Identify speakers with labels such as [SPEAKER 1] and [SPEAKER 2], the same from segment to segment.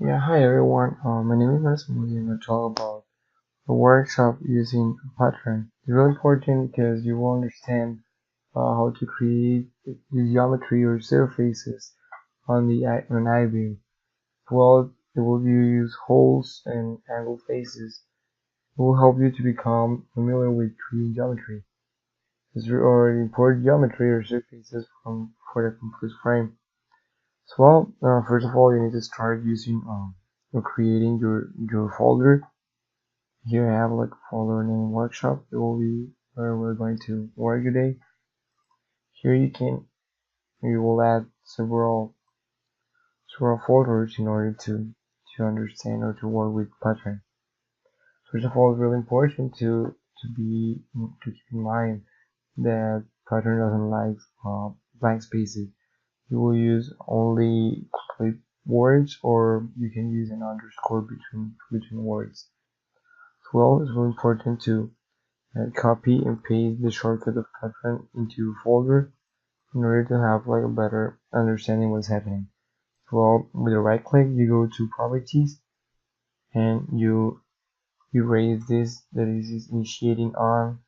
[SPEAKER 1] Yeah, hi everyone. My name is Nastran. I'm going to talk about a workshop using Patran. It's really important because you will understand how to create the geometry or surfaces on an I-beam. Well, it will use holes and angle faces. It will help you to become familiar with creating geometry. It's already import geometry or surfaces for the complete frame. So, first of all, you need to start using or creating your folder. Here I have like a folder named workshop. It will be where we're going to work today. Here you will add several folders in order to understand or to work with Patran. First of all, it's really important to keep in mind that Patran doesn't like blank spaces. You will use only complete words, or you can use an underscore between words. As well, it's really important to copy and paste the shortcut of Patran into your folder in order to have like a better understanding what's happening. Well, with a right click, you go to properties and you erase this that is initiating on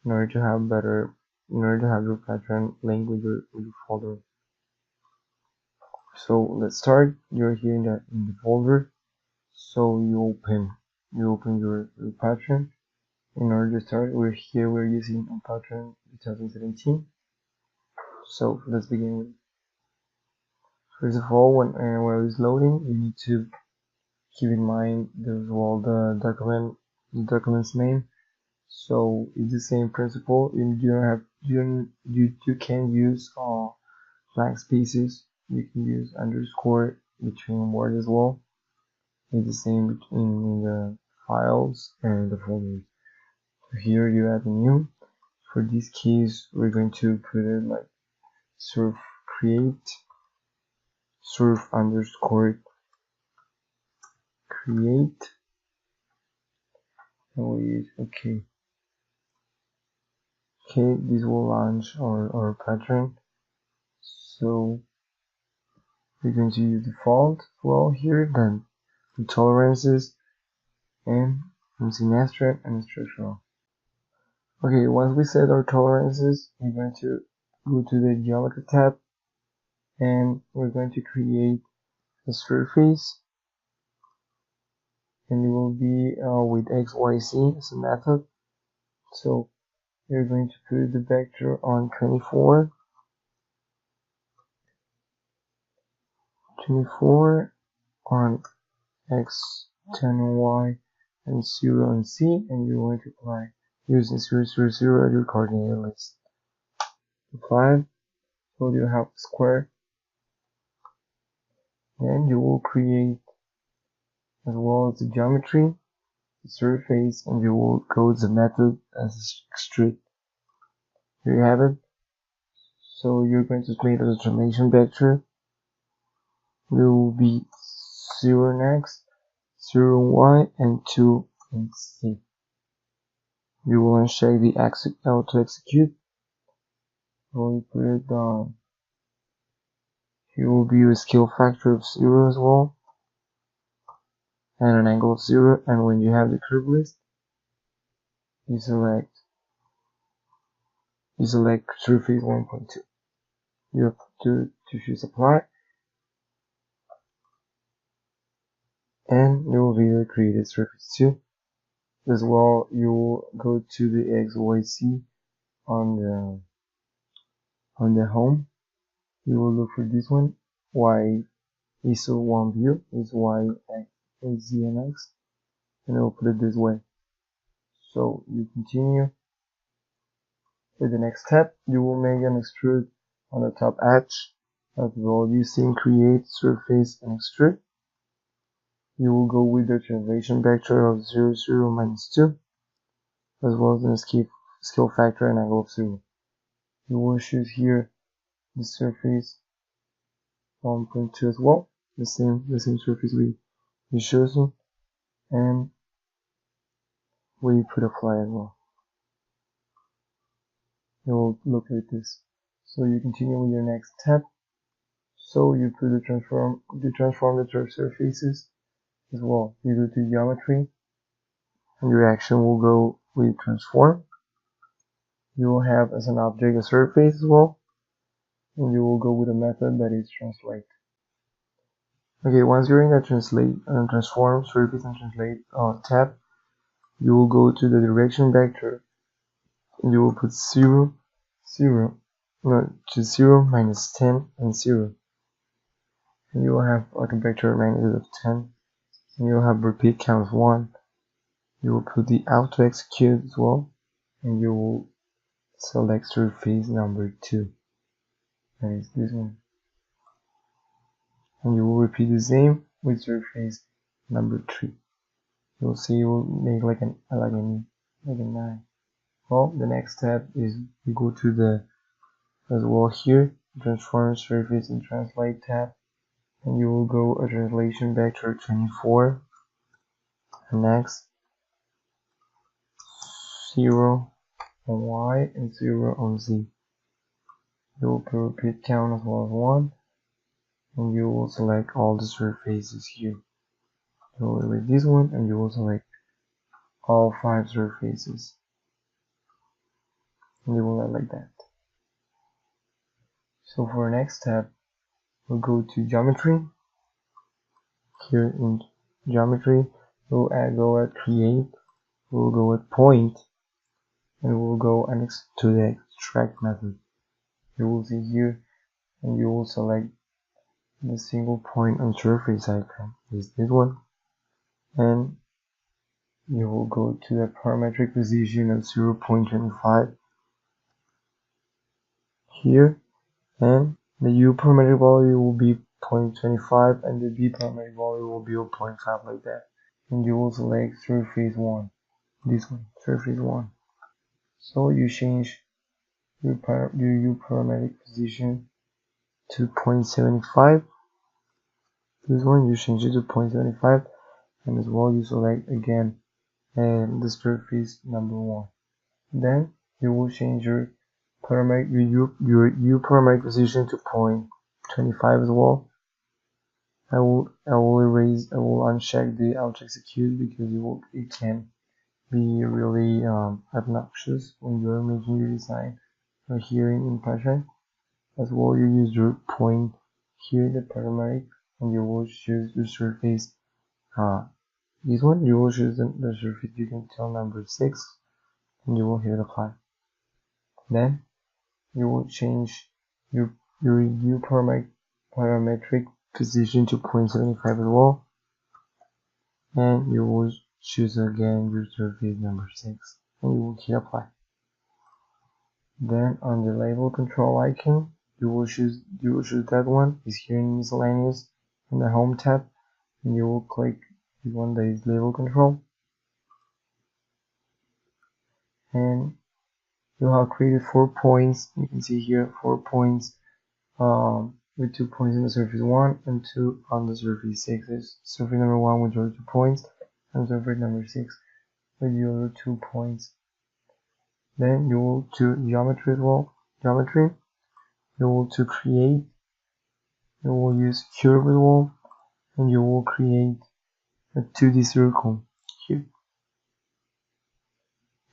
[SPEAKER 1] in order to have your Patran link with your folder. So let's start. You're here in the folder. So you open your Patran. In order to start, we're using Patran 2017. So let's begin with. First of all, while it's loading, you need to keep in mind the document's name. So it's the same principle. You can use blank spaces. You can use underscore between words as well. It's the same between the files and the folders. So here you add a new. For this case, we're going to put it like surf create surf underscore create, and we use okay. This will launch our Patran. So we're going to use default well here, then the tolerances, and using Nastran and structural. Okay, once we set our tolerances, we're going to go to the geometry tab, and we're going to create a surface, and it will be with XYZ as a method. So we're going to put the vector on 24 on X, 10 on Y, and 0 on Z, and you're going to apply using 0, 0, 0 as your coordinate list. Apply, so you have a square, and you will create as well as the geometry, the surface, and you will code the method as extrude. Here you have it. So you're going to create a transformation vector. It will be 0 on X, 0 on Y, and 2 on Z. You will uncheck the auto execute. When you put it down, here will be a scale factor of 0 as well, and an angle of 0. And when you have the curve list, you select surface 1.2. You have to choose apply, and you will be the created surface 2. As well, you will go to the XYZ on the home. You will look for this one, Y ISO 1 view is Y, X, Z, and X, and I will put it this way. So you continue with the next step. You will make an extrude on the top edge as well using create surface and extrude. You will go with the translation vector of 0, 0, minus 2, as well as the scale factor and angle of 0. You will choose here the surface 1.2 as well, the same surface we chosen, and we put apply as well. It will look like this. So you continue with your next step. So you put transform the surfaces as well. You go to geometry, and your action will go with transform. You will have as an object a surface as well, and you will go with a method that is translate. Okay, once you're in the translate and transform, surface and translate tab, you will go to the direction vector, and you will put 0, 0, no, just 0, minus 10, and 0. And you will have like a vector magnitude of 10, and you will have repeat count of 1. You will put the auto execute as well, and you will select surface number 2, that is this one. And you will repeat the same with surface number 3. You'll see you will make like a 9. Well, the next step is you go to the as well here, transform surface and translate tab, and you will go a translation vector 24, and next 0 on Y and 0 on Z. You will put repeat count as well as 1, and you will select all the surfaces here. You will read this one, and you will select all 5 surfaces, and you will add like that. So for our next step, we'll go to geometry. Here in geometry, we'll go at create, we'll go at point, and we'll go to the extract method. You will see here, and you will select the single point on surface icon, is this one, and you will go to the parametric position of 0.25 here, and the U parametric value will be 0.25 and the V parametric value will be 0.5 like that. And you will select surface 1, this one, surface 1. So you change your U parametric position to 0.75. This one you change it to 0.75, and as well you select again the surface number 1. Then you will change your U parametric position to 0.25 as well. I will uncheck the auto execute because it can be really obnoxious when you're making your design here in Patran. As well, you use your point here, the parametric, and you will choose your surface. This one you will choose the surface you can tell number 6, and you will hit apply. Then you will change your U parametric position to 0.75 as well, and you will choose again your surface number 6, and you will hit apply. Then on the label control icon, you will choose that one. It's here in miscellaneous in the home tab, and you will click the one that is label control, and you have created 4 points. You can see here 4 points with 2 points in the surface 1 and 2 on the surface 6. There's surface number 1 with your 2 points, and surface number 6 with your 2 points. Then you will to geometry as well. Geometry, you will to create, you will use curve as well, and you will create a 2D circle here.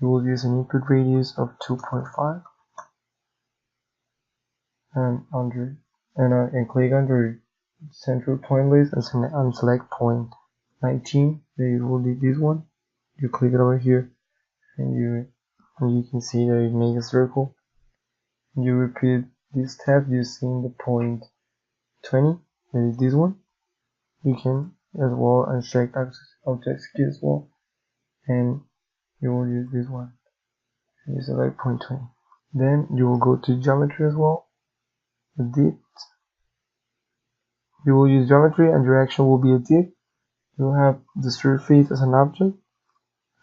[SPEAKER 1] You will use an input radius of 2.5, and click under central point list and select point 19. It will be this one. You click it over here, and you can see that it makes a circle. You repeat this step using the point 20. That is this one. You can as well uncheck auto execute as well, and you will use this one. And you select point 20. Then you will go to geometry as well. Edit. You will use geometry, and your action will be edit. You will have the surface as an object,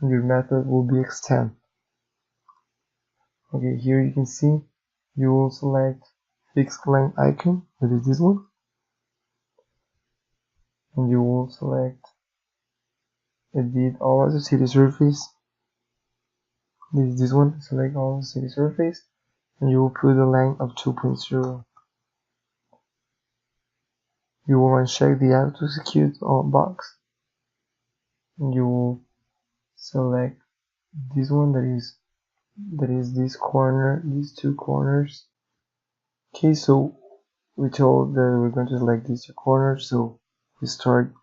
[SPEAKER 1] and your method will be extend. Okay, here you can see you will select fixed length icon, that is this one, and you will select edit all of the city surface. This is this one, select all the city surface, and you will put the length of 2.0. You will uncheck the auto execute box, You will select this one that is this corner, these two corners. Okay, so we told that we're going to select these two corners, so we start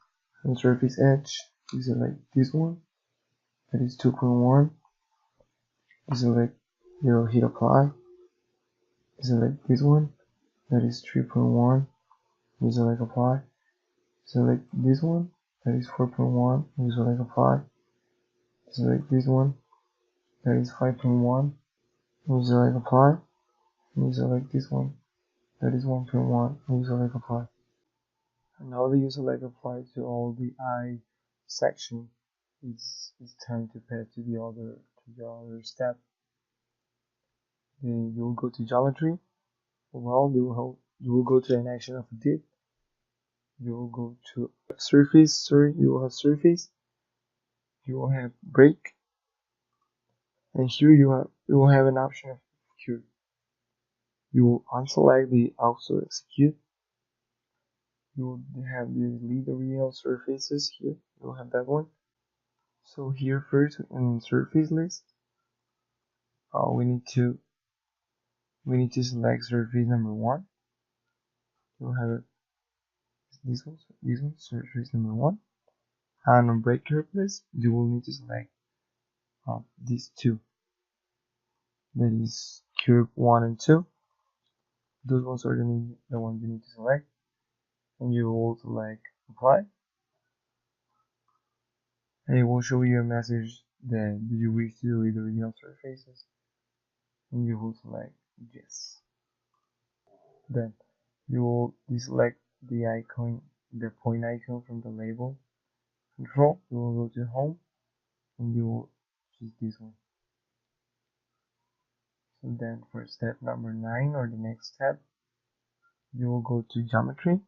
[SPEAKER 1] on surface edge. We select this one, that is 2.1. We select, hit apply. We select this one, that is 3.1. We select apply. Select this one, that is 4.1. We select apply. Select this one, that is 5.1. We select apply. We select this one, that is 1.1. We select apply. And now that you select apply to all the eye section, it's time to pass to the other step. Then you will go to geometry. Well, you will go to an action of a dip. You will go to surface. Sorry, you will have surface. You will have break, and here you will have an option of execute. You will unselect the also execute. You will have the delete original surfaces here. You will have that one. So here first in surface list, we need to select surface number 1. You'll have it this one, surface number 1. And on break curve list, you will need to select these two. That is curve 1 and 2. Those ones are the ones you need to select. And you will select apply. And it will show you a message that do you wish to delete the original surfaces. And you will select yes. Then you will deselect the icon, the point icon from the label control. You will go to home and you will choose this one. So then for step number 9 or the next step, you will go to geometry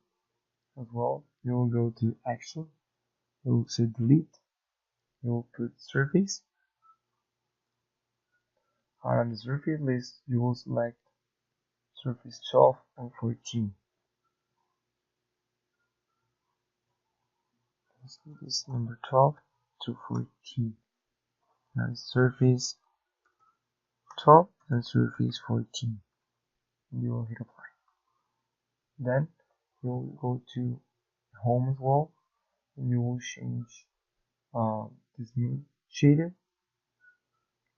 [SPEAKER 1] as well. You will go to action. You will say delete. You will put surface. And on the surface list, you will select surface 12 or 14. This is number 12 to 14. Now surface 12 and surface 14. You will hit apply. Then you will go to home as well. You will change this new shader,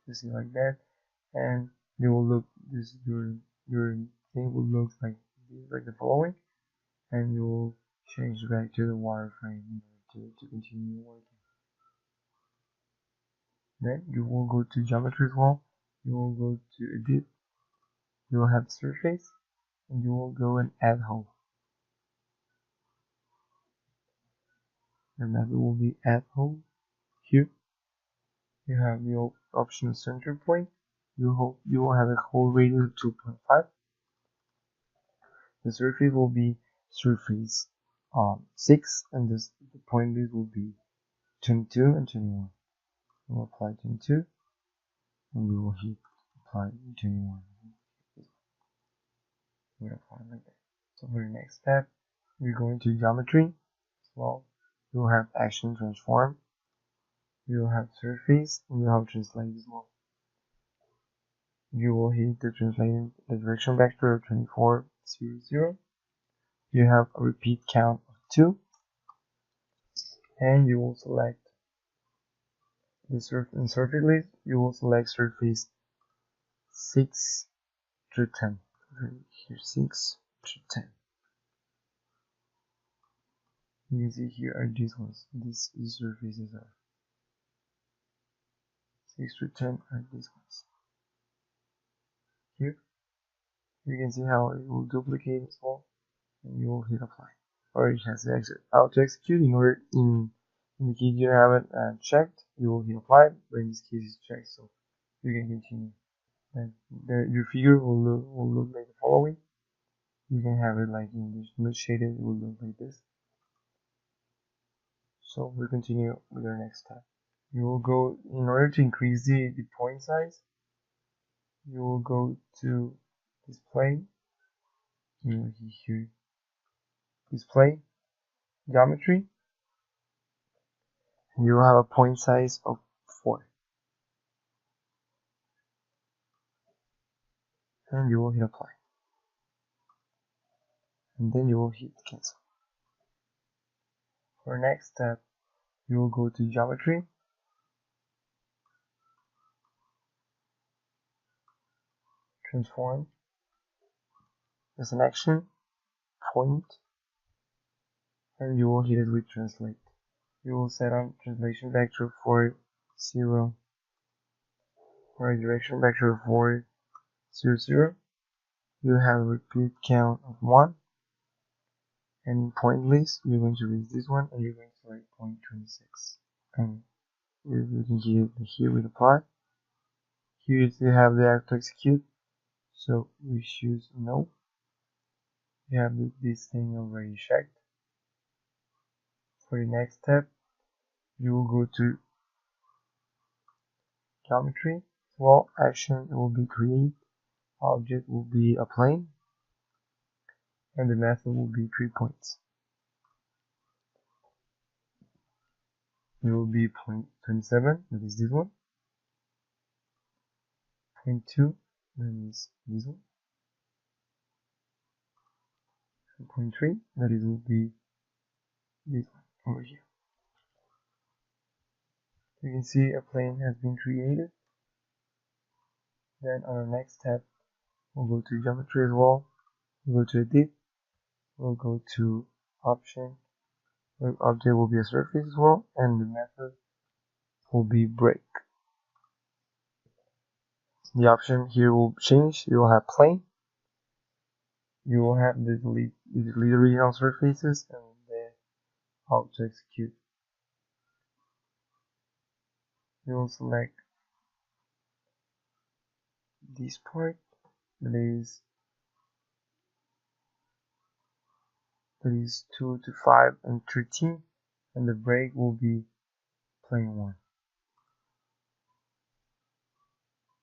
[SPEAKER 1] just like that, and you will look this your thing will look like the following, and you will change back to the wireframe in order to continue working. Then you will go to geometry as well. You will go to edit. You will have surface, and you will go and add hole. Your method will be add hole. Here you have the option of center point. You will have a hole radius of 2.5. The surface will be surface 6, and the point list will be 22 and 21. We'll apply 22, and we will hit apply 21. We'll apply like that. So for the next step, we're going to geometry as well. You will have action transform. You will have surface, and you will have translate as well. You will hit the direction vector of 24, 0. You have a repeat count of 2, and you will select the surface list. You will select surface 6 to 10. Here 6 to 10. You can see here are these ones. These surfaces are 6 to 10 are these ones. Here you can see how it will duplicate as well, and you will hit apply. Or it has to auto execute in order in the case you haven't checked, you will hit apply, but in this case it's checked, so you can continue. And your figure will look like the following. You can have it like in this smooth shaded, it will look like this. So we'll continue with our next step. You will go, in order to increase the point size, you will go to display, you will hit here, display, geometry, You will have a point size of 4. And you will hit apply. And then you will hit cancel. For next step, you will go to geometry, transform, as an action, point, and you will hit it with translate. You will set on translation vector for 0, or a direction vector for 0, 0. You have a repeat count of 1, and in point list, you're going to raise this one, and you're going to select point 26. And you can get here with apply. Here you have the act to execute, so we choose no. You have this thing already checked. For the next step, you will go to geometry. Well, action will be create, object will be a plane, and the method will be 3 points. It will be point 27, that is this one. Point 2, that is this one. And point 3, that is will be this one over here. You can see a plane has been created. Then on our next step, we'll go to geometry as well. We'll go to edit. We'll go to option. The object will be a surface as well, and the method will be break. The option here will change. You will have plane. You will have the delete original surfaces and the how to execute. You will select this part that is 2 to 5 and 13, and the break will be plane 1.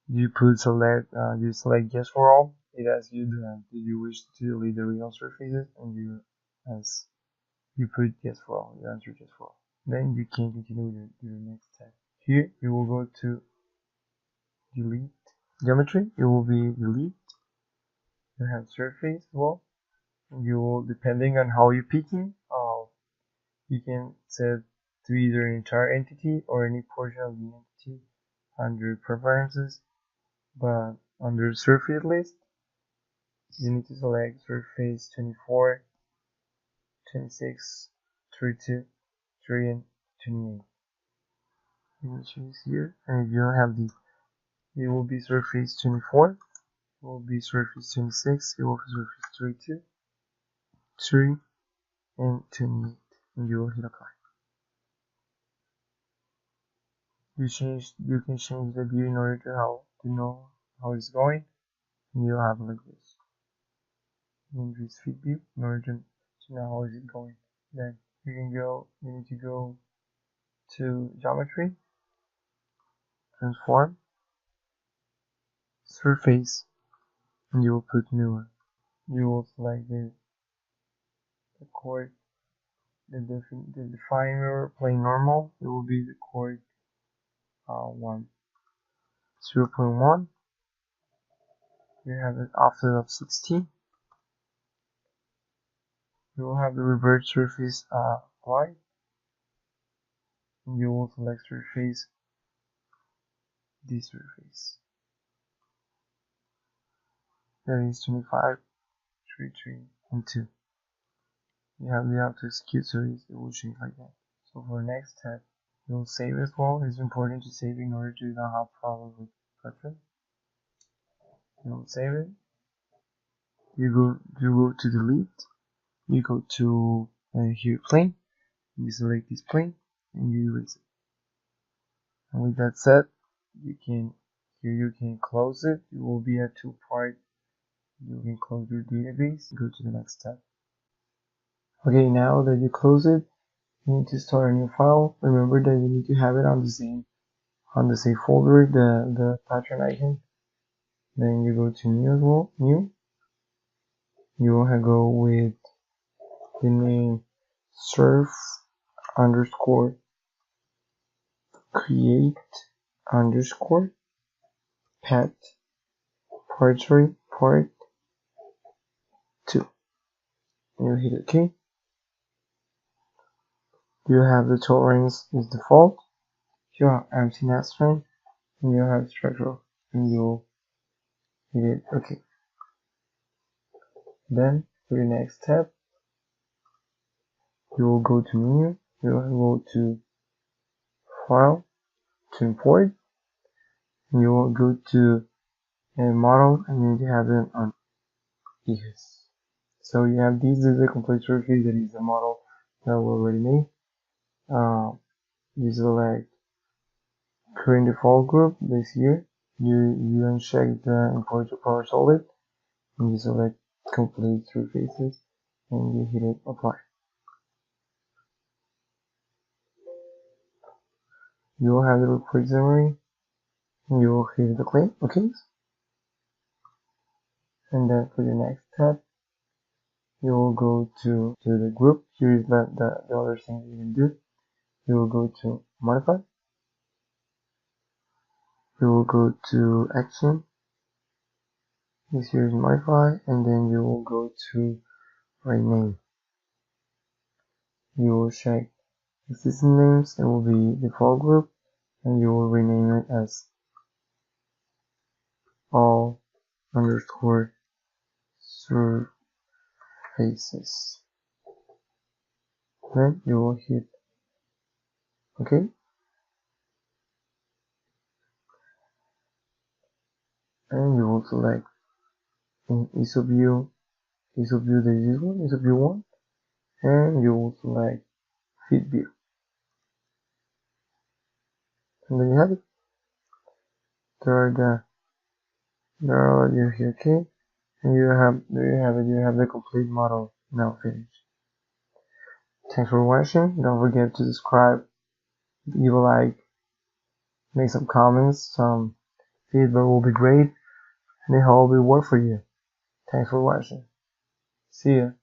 [SPEAKER 1] You select yes for all. It asks you do you wish to delete the original surfaces, and you put yes for all. You answer yes for all. Then you can continue with your next step. Here you will go to delete geometry. It will be delete. You have surface as well. You will, depending on how you're picking, you can set to either an entire entity or any portion of the entity under preferences. But under surface list, you need to select surface 24, 26, 32, 3, and 28. You will choose here, and if you don't have it will be surface 24, it will be surface 26, it will be surface 32, 3, and 28, and you will hit apply. You can change the view in order to know how it's going, and you'll have like this. Increase feed view in order to know how is it going. Then you need to go to geometry, transform, surface, and you will put newer. You will select the chord, the define mirror plane normal. It will be the chord 1, 0.1. You have an offset of 16. You will have the reverse surface applied. And you will select surface, this surface. That is 25, 3, 3, and 2. You have to execute, so it will change like that. So for next step, you'll save as well. It's important to save in order to not have problems with Patran. You'll save it. You go to delete. You go to here plane. You select this plane and you erase it. And with that said, you can close it. It will be a 2-part. You can close your database. Go to the next step. Okay, now that you close it, you need to start a new file. Remember that you need to have it on the same folder, the Patran icon. Then you go to new as well. New. You will go with the name surf underscore create underscore path part 3 part 2. You hit OK. You have the tolerance is default. You have empty Nastran, and you have structural, and you hit it OK. Then for your next step, you will go to menu, you will go to file to import, and you will go to a model, and you have it on ES. So you have this is a complete surface that is a model that we already made. You select current default group this here. You uncheck the import to power solid, and you select complete surfaces, and you hit it apply. You will have the report summary, and you will hit the claim, okay? And then for the next step, you will go to the group. Here is the other thing that you can do. You will go to modify. You will go to action. This here is modify, and then you will go to rename. You will check existing names. It will be default group, and you will rename it as all underscore surfaces. Then you will hit OK. And you will select in ISOView there is this one, ISOView 1, and you will select Fit View. And then you have it. There you hit OK, and there you have it. You have the complete model now finished. Thanks for watching. Don't forget to subscribe, leave a like, make some comments, some feedback will be great, and I hope it will work for you. Thanks for watching. See ya.